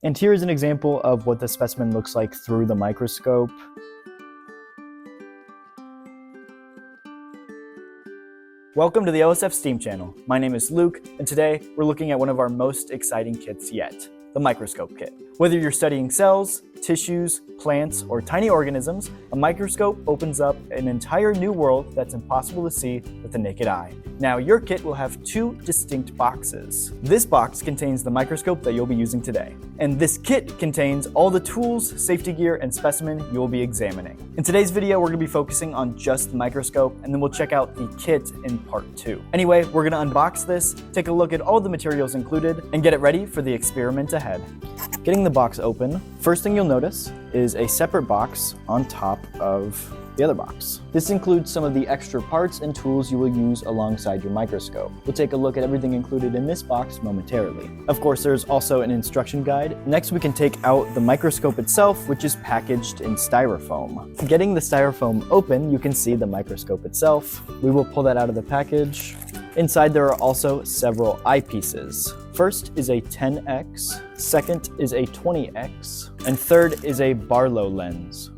And here is an example of what the specimen looks like through the microscope. Welcome to the OSF STEAM channel. My name is Luke, and today we're looking at one of our most exciting kits yet, the Microscope Kit. Whether you're studying cells, tissues, plants, or tiny organisms, a microscope opens up an entire new world that's impossible to see with the naked eye. Now, your kit will have two distinct boxes. This box contains the microscope that you'll be using today, and this kit contains all the tools, safety gear, and specimen you'll be examining. In today's video, we're going to be focusing on just the microscope, and then we'll check out the kit in part 2. Anyway, we're going to unbox this, take a look at all the materials included, and get it ready for the experiment ahead. Getting the box open, first thing you'll notice is a separate box on top of the other box. This includes some of the extra parts and tools you will use alongside your microscope. We'll take a look at everything included in this box momentarily. Of course, there's also an instruction guide. Next, we can take out the microscope itself, which is packaged in styrofoam. Getting the styrofoam open, you can see the microscope itself. We will pull that out of the package. Inside, there are also several eyepieces. First is a 10x, second is a 20x, and third is a Barlow lens.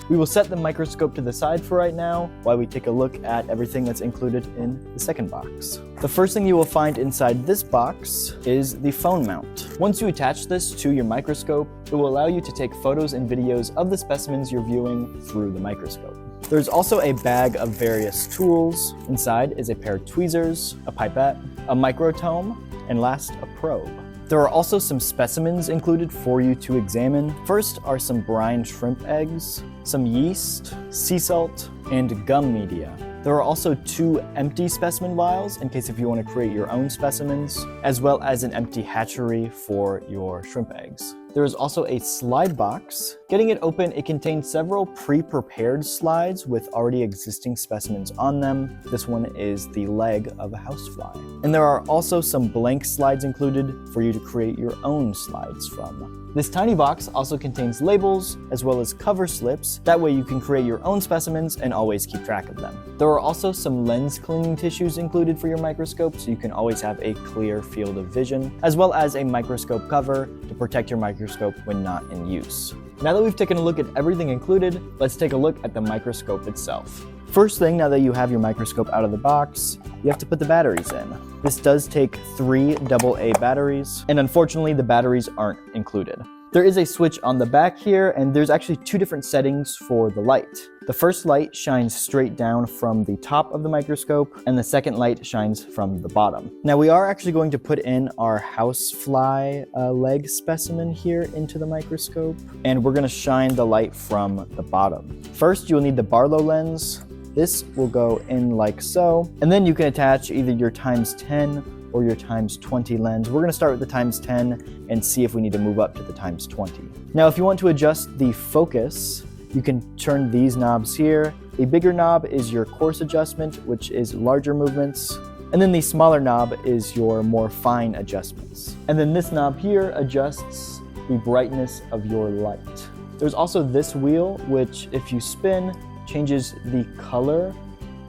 We will set the microscope to the side for right now while we take a look at everything that's included in the second box. The first thing you will find inside this box is the phone mount. Once you attach this to your microscope, it will allow you to take photos and videos of the specimens you're viewing through the microscope. There's also a bag of various tools. Inside is a pair of tweezers, a pipette, a microtome, and last, a probe. There are also some specimens included for you to examine. First are some brine shrimp eggs, some yeast, sea salt, and gum media. There are also 2 empty specimen vials in case if you want to create your own specimens, as well as an empty hatchery for your shrimp eggs. There is also a slide box. Getting it open, it contains several pre-prepared slides with already existing specimens on them. This one is the leg of a housefly. And there are also some blank slides included for you to create your own slides from. This tiny box also contains labels as well as cover slips. That way you can create your own specimens and always keep track of them. There are also some lens cleaning tissues included for your microscope so you can always have a clear field of vision, as well as a microscope cover to protect your microscope when not in use. Now that we've taken a look at everything included, let's take a look at the microscope itself. First thing, now that you have your microscope out of the box, you have to put the batteries in. This does take 3 AA batteries, and unfortunately the batteries aren't included. There is a switch on the back here, and there's actually 2 different settings for the light. The first light shines straight down from the top of the microscope, and the second light shines from the bottom. Now we are actually going to put in our housefly leg specimen here into the microscope, and we're going to shine the light from the bottom. First, you'll need the Barlow lens. This will go in like so, and then you can attach either your ×10 or your ×20 lens. We're going to start with the ×10 and see if we need to move up to the ×20. Now, if you want to adjust the focus, you can turn these knobs here. The bigger knob is your coarse adjustment, which is larger movements. And then the smaller knob is your more fine adjustments. And then this knob here adjusts the brightness of your light. There's also this wheel, which if you spin, changes the color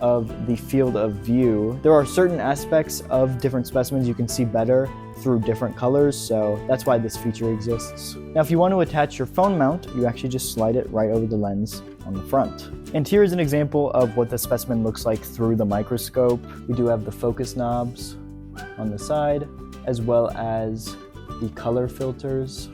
of the field of view. There are certain aspects of different specimens you can see better through different colors, so that's why this feature exists. Now, if you want to attach your phone mount, you actually just slide it right over the lens on the front. And here is an example of what the specimen looks like through the microscope. We do have the focus knobs on the side, as well as the color filters.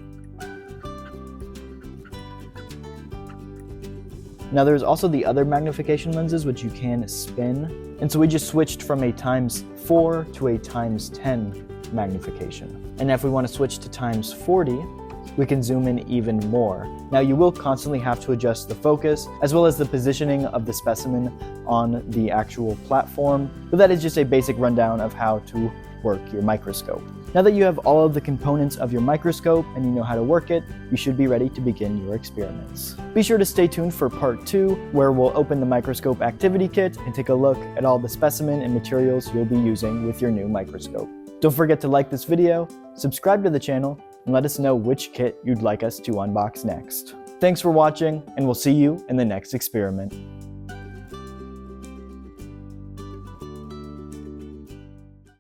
Now there's also the other magnification lenses which you can spin. And so we just switched from a ×4 to a ×10 magnification. And if we want to switch to ×40, we can zoom in even more. Now you will constantly have to adjust the focus as well as the positioning of the specimen on the actual platform, but that is just a basic rundown of how to work your microscope. Now that you have all of the components of your microscope and you know how to work it, you should be ready to begin your experiments. Be sure to stay tuned for part 2, where we'll open the microscope activity kit and take a look at all the specimen and materials you'll be using with your new microscope. Don't forget to like this video, subscribe to the channel, and let us know which kit you'd like us to unbox next. Thanks for watching, and we'll see you in the next experiment.